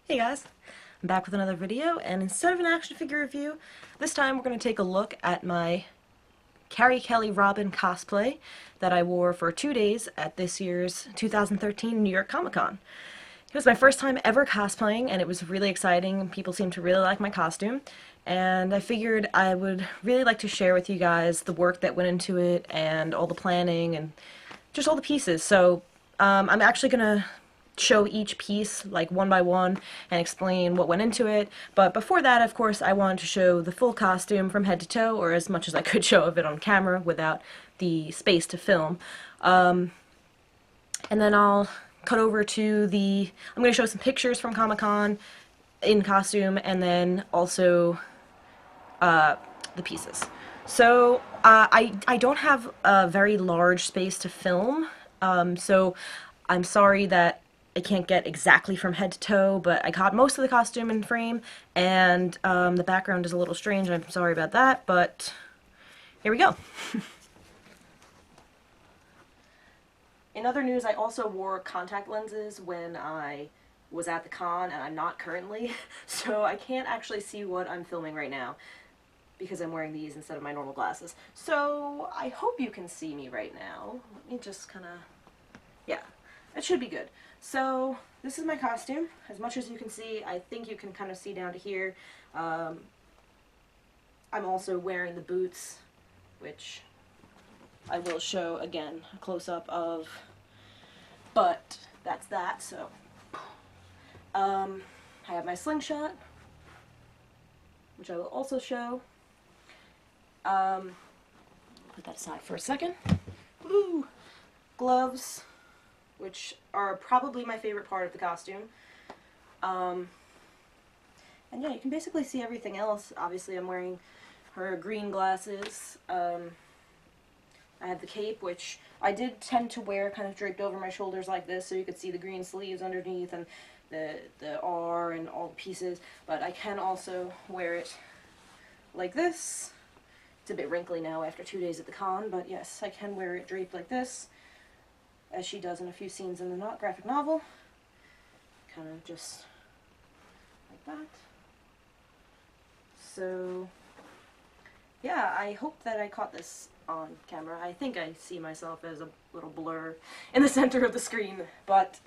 Hey guys, I'm back with another video, and instead of an action figure review, this time we're going to take a look at my Carrie Kelley Robin cosplay that I wore for 2 days at this year's 2013 New York Comic Con. It was my first time ever cosplaying, and it was really exciting. People seemed to really like my costume, and I figured I would really like to share with you guys the work that went into it, and all the planning, and just all the pieces. So I'm actually gonna show each piece like one by one and explain what went into it. But before that, of course, I wanted to show the full costume from head to toe, or as much as I could show of it on camera without the space to film. And then I'll cut over to I'm going to show some pictures from Comic-Con in costume, and then also the pieces. So I don't have a very large space to film, so I'm sorry that I can't get exactly from head to toe, but I caught most of the costume in frame, and the background is a little strange. I'm sorry about that, but here we go. In other news, I also wore contact lenses when I was at the con, and I'm not currently, so I can't actually see what I'm filming right now because I'm wearing these instead of my normal glasses. So I hope you can see me right now. Let me just kind of, yeah, it should be good. So this is my costume. As much as you can see, I think you can kind of see down to here. I'm also wearing the boots, which I will show again a close-up of, but that's that. So I have my slingshot, which I will also show. Put that aside for a second. Woo! Gloves, which are probably my favorite part of the costume. And yeah, you can basically see everything else. Obviously, I'm wearing her green glasses. I have the cape, which I did tend to wear kind of draped over my shoulders like this, so you could see the green sleeves underneath and the R and all the pieces. But I can also wear it like this. It's a bit wrinkly now after 2 days at the con, but yes, I can wear it draped like this, as she does in a few scenes in the graphic novel. Kind of just like that. So yeah, I hope that I caught this on camera. I think I see myself as a little blur in the center of the screen, but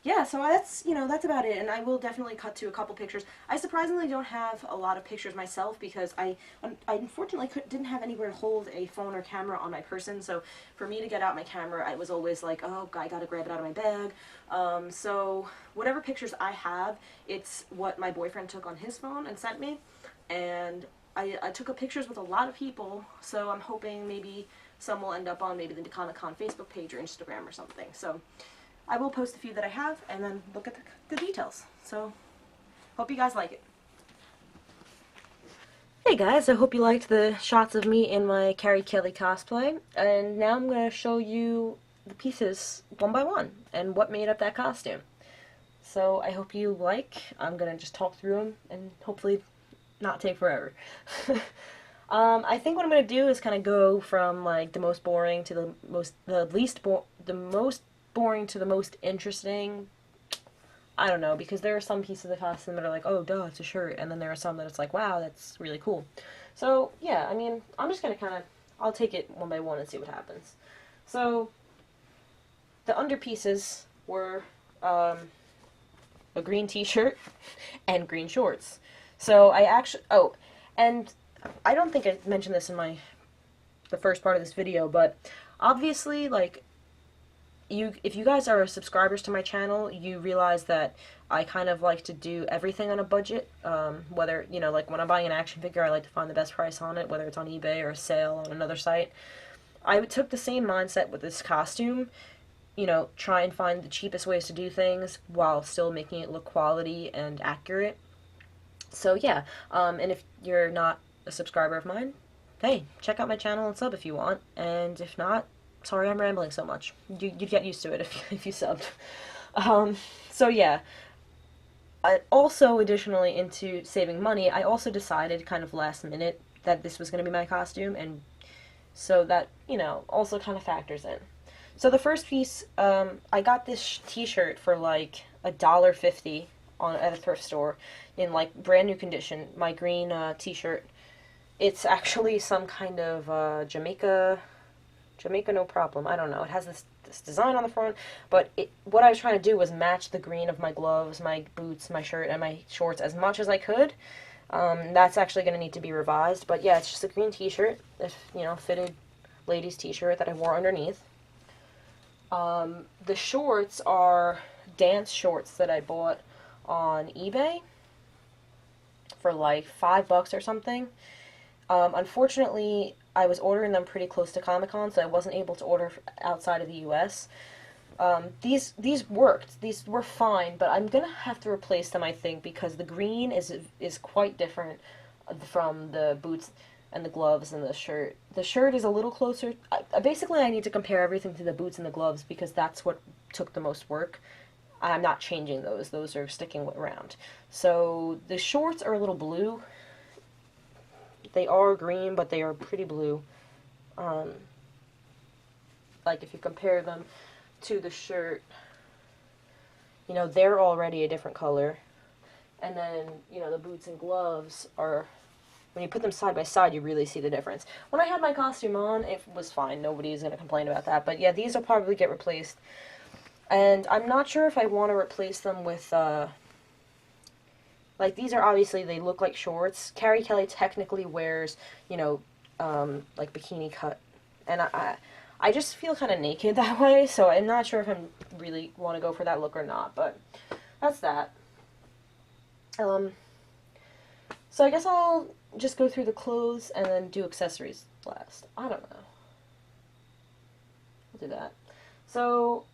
yeah, so that's, that's about it, and I will definitely cut to a couple pictures. I surprisingly don't have a lot of pictures myself because I unfortunately didn't have anywhere to hold a phone or camera on my person, so for me to get out my camera, I was always like, oh, I gotta grab it out of my bag. So whatever pictures I have, it's what my boyfriend took on his phone and sent me, and I took pictures with a lot of people, so I'm hoping maybe some will end up on maybe the Comic-Con Facebook page or Instagram or something. So I will post a few that I have and then look at the details. So hope you guys like it. Hey guys, I hope you liked the shots of me in my Carrie Kelley cosplay, and now I'm going to show you the pieces one by one and what made up that costume. So I hope you I'm going to just talk through them and hopefully not take forever. I think what I'm going to do is kind of go from like the most boring to the most boring to the most interesting. I don't know, because there are some pieces of the costume that are like, oh duh, it's a shirt, and then there are some that it's like, wow, that's really cool. So yeah, I mean, I'm just going to I'll take it one by one and see what happens. So the under pieces were a green t-shirt and green shorts. So I actually, oh, and I don't think I mentioned this in the first part of this video, but obviously, like, if you guys are subscribers to my channel, you realize that I kind of like to do everything on a budget. Whether, like when I'm buying an action figure, I like to find the best price on it, whether it's on eBay or a sale on another site. I took the same mindset with this costume, try and find the cheapest ways to do things while still making it look quality and accurate. So yeah, and if you're not a subscriber of mine, hey, check out my channel and sub if you want, and if not, sorry I'm rambling so much. You'd get used to it if you subbed. So yeah, also additionally into saving money, I also decided kind of last minute that this was going to be my costume, and so that, also kind of factors in. So the first piece, I got this t-shirt for like $1.50 at a thrift store in like brand new condition. My green t-shirt. It's actually some kind of Jamaica no problem. I don't know. It has this design on the front, but what I was trying to do was match the green of my gloves, my boots, my shirt, and my shorts as much as I could. That's actually going to need to be revised, but yeah, it's just a green t-shirt, fitted ladies t-shirt that I wore underneath. The shorts are dance shorts that I bought on eBay for like $5 or something. Unfortunately, I was ordering them pretty close to Comic-Con, so I wasn't able to order outside of the US. These worked. These were fine, but I'm gonna have to replace them, I think, because the green is quite different from the boots and the gloves and the shirt. The shirt is a little closer. Basically, I need to compare everything to the boots and the gloves because that's what took the most work. I'm not changing those. Those are sticking around. So the shorts are a little blue. They are green, but they are pretty blue. Like if you compare them to the shirt, they're already a different color. And then, the boots and gloves are, when you put them side by side, you really see the difference. When I had my costume on, it was fine. Nobody's going to complain about that. But yeah, these will probably get replaced. And I'm not sure if I want to replace them with, like, these are obviously, they look like shorts. Carrie Kelley technically wears, like, bikini cut. And I just feel kind of naked that way, so I'm not sure if I really want to go for that look or not, but that's that. So I guess I'll just go through the clothes and then do accessories last. I don't know. I'll do that. So,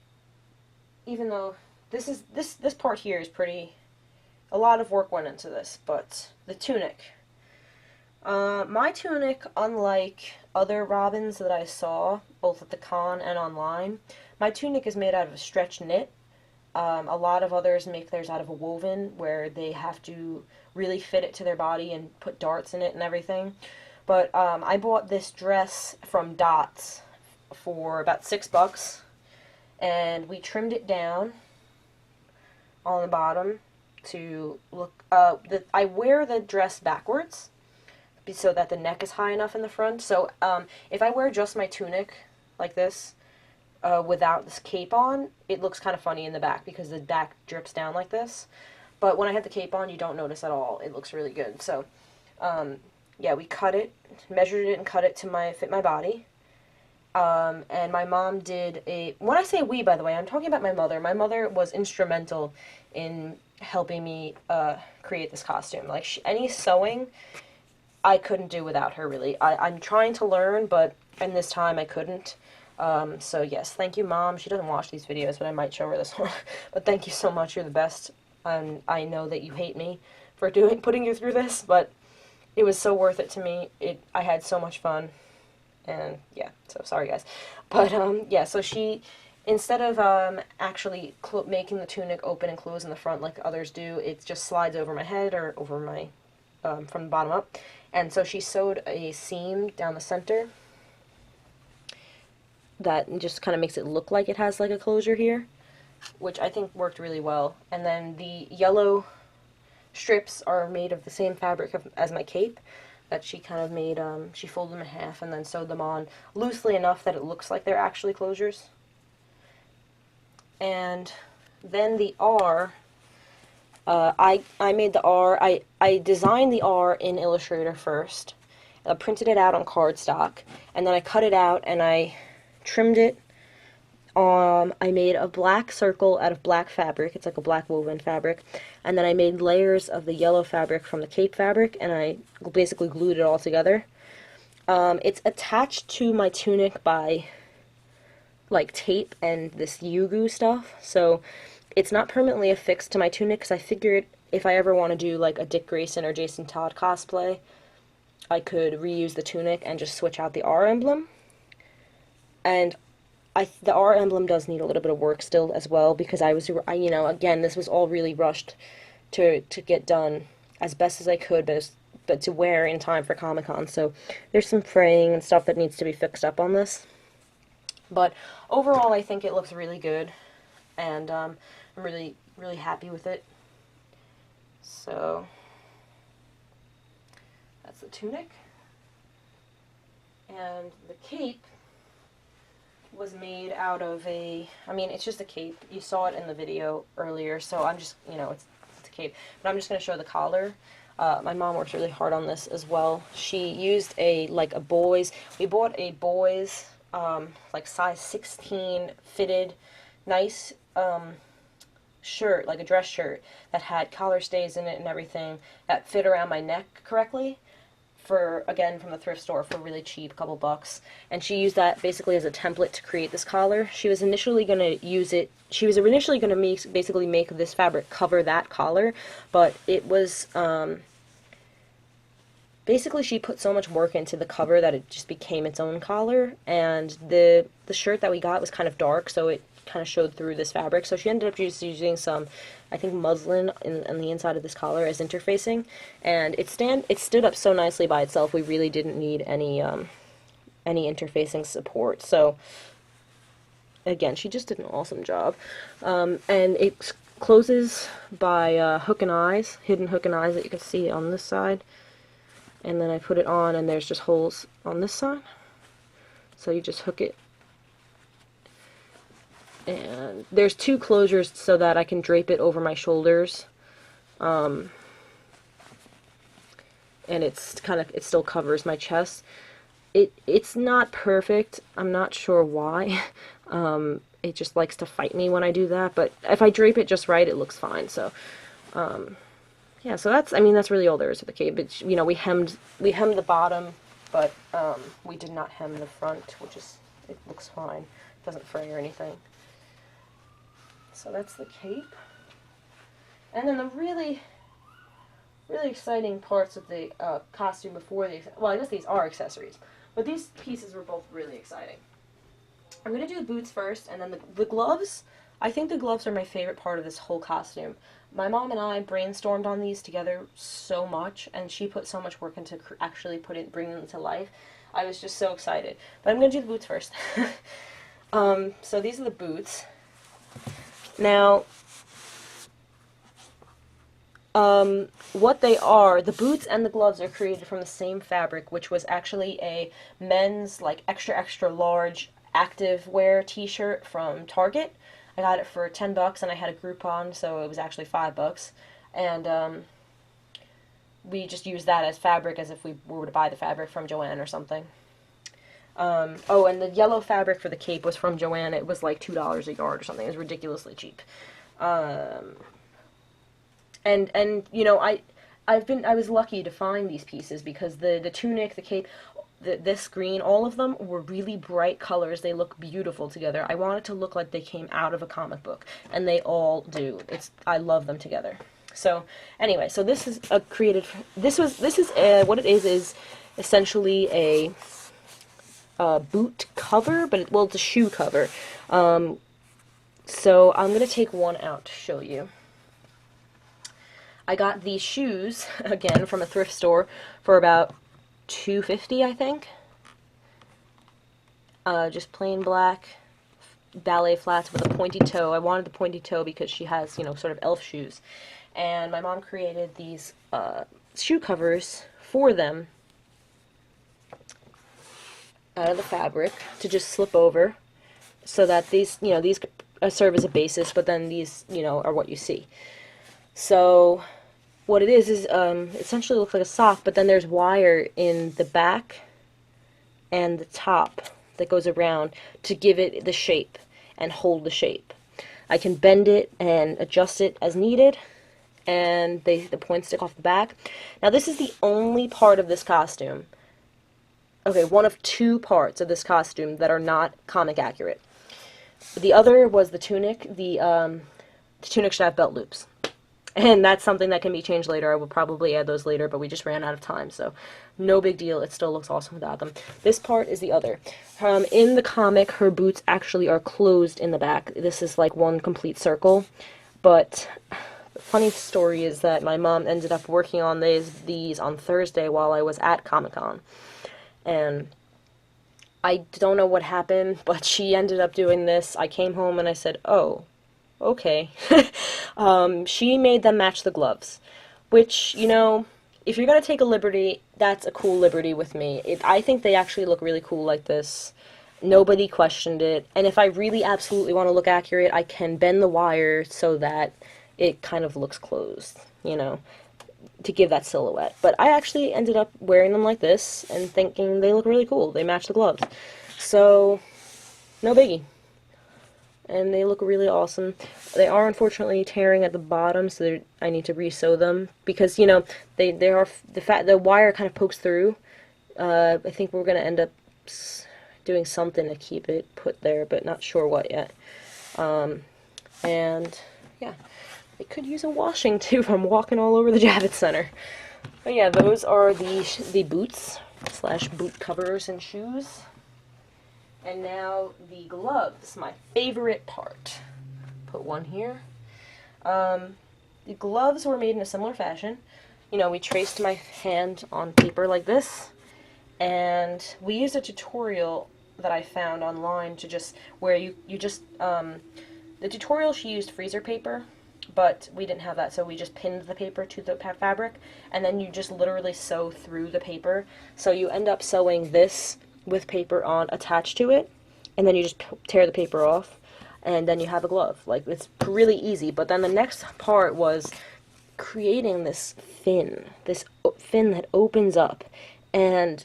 even though this part here is pretty, a lot of work went into this, but the tunic. My tunic, unlike other Robins that I saw, both at the con and online, my tunic is made out of a stretch knit. A lot of others make theirs out of a woven, where they have to really fit it to their body and put darts in it and everything. But I bought this dress from Dots for about $6, and we trimmed it down on the bottom to look. I wear the dress backwards so that the neck is high enough in the front. So if I wear just my tunic like this, without this cape on, it looks kind of funny in the back because the back drips down like this. But when I have the cape on, you don't notice at all. It looks really good. So, yeah, we cut it, measured it and cut it to fit my body. And my mom did when I say we, by the way, I'm talking about my mother. My mother was instrumental in helping me create this costume. Like, any sewing, I couldn't do without her, really. I'm trying to learn, but in this time I couldn't. So yes, thank you, Mom. She doesn't watch these videos, but I might show her this one. But thank you so much. You're the best. I know that you hate me for putting you through this, but it was so worth it to me. I had so much fun. And yeah, so sorry guys. But yeah, so she, instead of actually making the tunic open and close in the front like others do, it just slides over my head or over my, from the bottom up. And so she sewed a seam down the center that just kind of makes it look like it has like a closure here, which I think worked really well. And then the yellow strips are made of the same fabric as my cape that she kind of made. She folded them in half and then sewed them on loosely enough that it looks like they're actually closures. And then the R, I made the R, I designed the R in Illustrator first. I printed it out on cardstock, and then I cut it out and I trimmed it. I made a black circle out of black fabric. It's like a black woven fabric. And then I made layers of the yellow fabric from the cape fabric, and I basically glued it all together. It's attached to my tunic by like tape and this Yugu stuff, so it's not permanently affixed to my tunic, because I figured if I ever want to do like a Dick Grayson or Jason Todd cosplay, I could reuse the tunic and just switch out the R emblem. And the R emblem does need a little bit of work still as well, because again, this was all really rushed to get done as best as I could, but to wear in time for Comic-Con. So there's some fraying and stuff that needs to be fixed up on this. But overall, I think it looks really good, and I'm really, really happy with it. So that's the tunic. And the cape was made out of I mean, it's just a cape. You saw it in the video earlier, so I'm just, you know, it's a cape. But I'm just going to show the collar. My mom worked really hard on this as well. She used we bought a boys, like size 16 fitted, nice, shirt, like a dress shirt, that had collar stays in it and everything, that fit around my neck correctly, again, from the thrift store for really cheap, a couple bucks. And she used that basically as a template to create this collar. She was initially going to basically make this fabric cover that collar, but it was, basically she put so much work into the cover that it just became its own collar, and the shirt that we got was kind of dark, so it kind of showed through this fabric. So she ended up just using some, I think, muslin on the inside of this collar as interfacing, and it stood up so nicely by itself. We really didn't need any interfacing support. So again, she just did an awesome job. And it closes by hook and eyes, hidden hook and eyes that you can see on this side. And then I put it on, and there's just holes on this side. So you just hook it. And there's two closures so that I can drape it over my shoulders. And it still covers my chest. It's not perfect. I'm not sure why. It just likes to fight me when I do that, but if I drape it just right, it looks fine. So, yeah, so that's really all there is to the cape. But, you know, we hemmed the bottom, but we did not hem the front, it looks fine. It doesn't fray or anything. So that's the cape. And then the really, really exciting parts of the costume before well, I guess these are accessories, but these pieces were both really exciting. I'm going to do the boots first, and then the gloves. I think the gloves are my favorite part of this whole costume. My mom and I brainstormed on these together so much, and she put so much work into actually bringing them to life. I was just so excited. But I'm going to do the boots first. So these are the boots. Now, what they are, the boots and the gloves are created from the same fabric, which was actually a men's, like, extra, extra large active wear t-shirt from Target. I got it for 10 bucks, and I had a Groupon, so it was actually 5 bucks. And, we just used that as fabric as if we were to buy the fabric from Joann or something. Oh, and the yellow fabric for the cape was from Joann. It was like $2 a yard or something. It was ridiculously cheap. And you know, I was lucky to find these pieces because the tunic, the cape, this green, all of them were really bright colors. They look beautiful together. I want it to look like they came out of a comic book, and they all do. I love them together. So anyway, so this is what it is essentially a boot cover, but it's a shoe cover. So I'm going to take one out to show you. I got these shoes, again, from a thrift store for about $2.50, I think. Just plain black ballet flats with a pointy toe. I wanted the pointy toe because she has, you know, sort of elf shoes. And my mom created these shoe covers for them out of the fabric to just slip over, so that these serve as a basis, but then these, you know, are what you see. So what it is essentially looks like a sock, but then there's wire in the back and the top that goes around to give it the shape and hold the shape. I can bend it and adjust it as needed, and the points stick off the back. Now this is the only part of this costume, okay, one of two parts of this costume that are not comic accurate. The other was the tunic. The tunic should have belt loops. And that's something that can be changed later. I will probably add those later, but we just ran out of time, so no big deal. It still looks awesome without them. This part is the other. In the comic, her boots actually are closed in the back. This is like one complete circle, but the funny story is that my mom ended up working on these on Thursday while I was at Comic-Con. And I don't know what happened, but she ended up doing this. I came home and I said, oh, okay. She made them match the gloves. which, you know, if you're going to take a liberty, that's a cool liberty with me. I think they actually look really cool like this. Nobody questioned it. And if I really absolutely want to look accurate, I can bend the wire so that it kind of looks closed, you know, to give that silhouette. But I actually ended up wearing them like this and thinking they look really cool. They match the gloves. So, no biggie. And they look really awesome. They are unfortunately tearing at the bottom, so I need to re-sew them because, you know, they are the wire kind of pokes through. I think we're gonna end up doing something to keep it put there, but not sure what yet. And yeah, they could use a washing too if I'm walking all over the Javits Center. But yeah, those are the boots / boot covers and shoes. And now the gloves, my favorite part. Put one here. The gloves were made in a similar fashion. You know, we traced my hand on paper like this, and we used a tutorial that I found online to just, where you just, the tutorial she used freezer paper, but we didn't have that, so we just pinned the paper to the fabric, and then you just literally sew through the paper. So you end up sewing this with paper on attached to it, and then you just tear the paper off, and then you have a glove. Like, it's really easy. But then the next part was creating this fin that opens up. And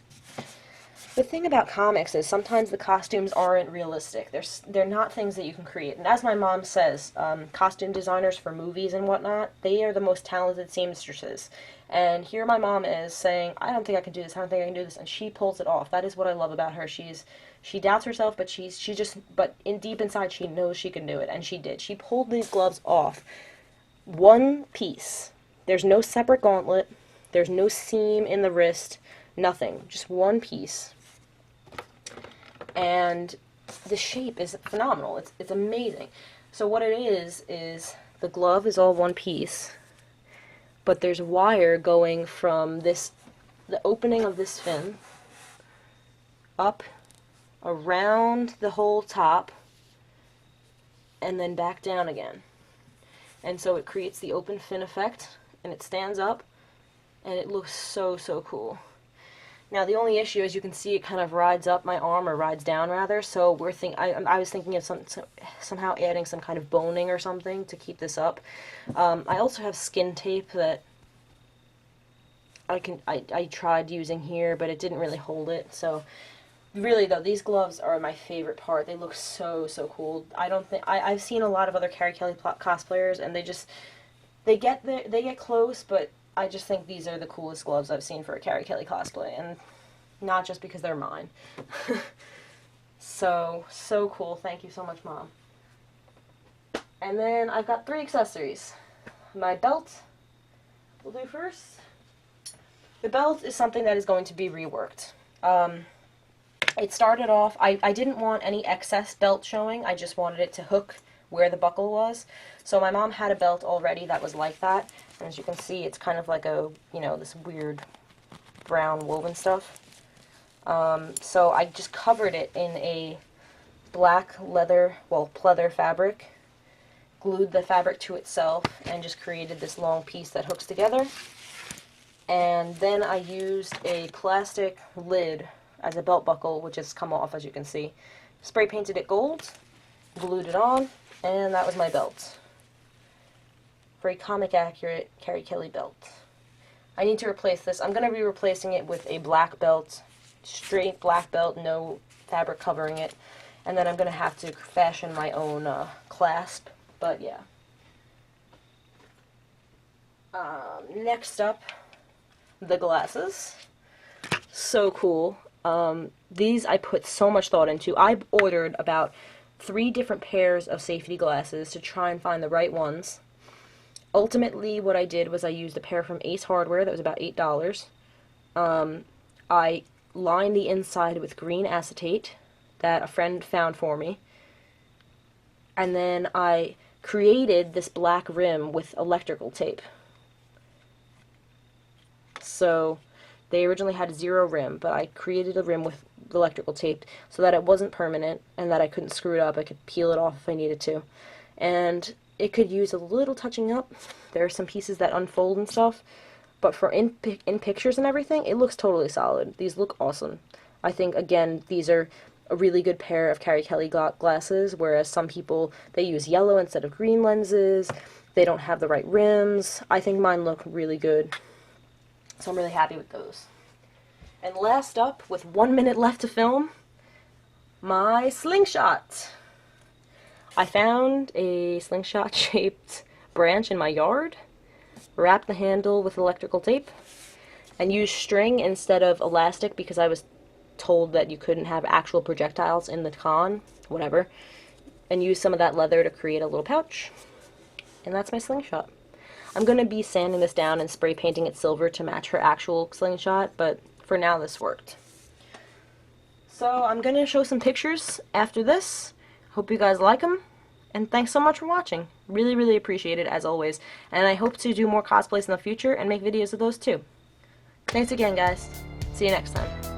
the thing about comics is sometimes the costumes aren't realistic. They're not things that you can create. And as my mom says, costume designers for movies and whatnot, they are the most talented seamstresses. And here my mom is saying, I don't think I can do this, I don't think I can do this, and she pulls it off. That is what I love about her. She doubts herself, but but deep inside she knows she can do it, and she did. She pulled these gloves off. One piece. There's no separate gauntlet. There's no seam in the wrist. Nothing. Just one piece. And the shape is phenomenal. It's amazing. So what it is the glove is all one piece, but there's wire going from the opening of this fin up around the whole top and then back down again. And so it creates the open fin effect, and it stands up, and it looks so, so cool. Now the only issue is you can see it kind of rides up my arm, or rides down rather, so I was thinking of somehow adding some kind of boning or something to keep this up. I also have skin tape that I tried using here, but it didn't really hold it. So really though, these gloves are my favorite part. They look so, so cool. I've seen a lot of other Carrie Kelley cosplayers, and they get close, but I just think these are the coolest gloves I've seen for a Carrie Kelley cosplay, and not just because they're mine. So cool. Thank you so much, Mom. And then I've got 3 accessories. My belt we'll do first. The belt is something that is going to be reworked. It started off, I didn't want any excess belt showing, I just wanted it to hook where the buckle was. So my mom had a belt already that was like that, and as you can see, it's kind of like a, you know, this weird brown woven stuff. So I just covered it in a black leather, well, pleather fabric, glued the fabric to itself, and just created this long piece that hooks together. And then I used a plastic lid as a belt buckle, which has come off, as you can see. Spray painted it gold, glued it on, and that was my belt. Very comic accurate Carrie Kelley belt. I need to replace this. I'm going to be replacing it with a black belt, straight black belt, no fabric covering it. And then I'm going to have to fashion my own clasp, but yeah. Next up, the glasses. So cool. These I put so much thought into. I ordered about 3 different pairs of safety glasses to try and find the right ones. Ultimately, what I did was I used a pair from Ace Hardware that was about $8. I lined the inside with green acetate that a friend found for me. And then I created this black rim with electrical tape. So they originally had 0 rim, but I created a rim with electrical tape so that it wasn't permanent and that I couldn't screw it up. I could peel it off if I needed to. And it could use a little touching up. There are some pieces that unfold and stuff, but for in pictures and everything, it looks totally solid. These look awesome. I think, again, these are a really good pair of Carrie Kelley glasses, whereas some people, they use yellow instead of green lenses. They don't have the right rims. I think mine look really good, so I'm really happy with those. And last up, with 1 minute left to film, my Slingshot. I found a Slingshot shaped branch in my yard, wrapped the handle with electrical tape, and used string instead of elastic because I was told that you couldn't have actual projectiles in the con, whatever, and used some of that leather to create a little pouch. And that's my Slingshot. I'm going to be sanding this down and spray painting it silver to match her actual Slingshot, but for now this worked. So I'm going to show some pictures after this. Hope you guys like them, and thanks so much for watching. Really, really appreciate it, as always, and I hope to do more cosplays in the future and make videos of those too. Thanks again, guys. See you next time.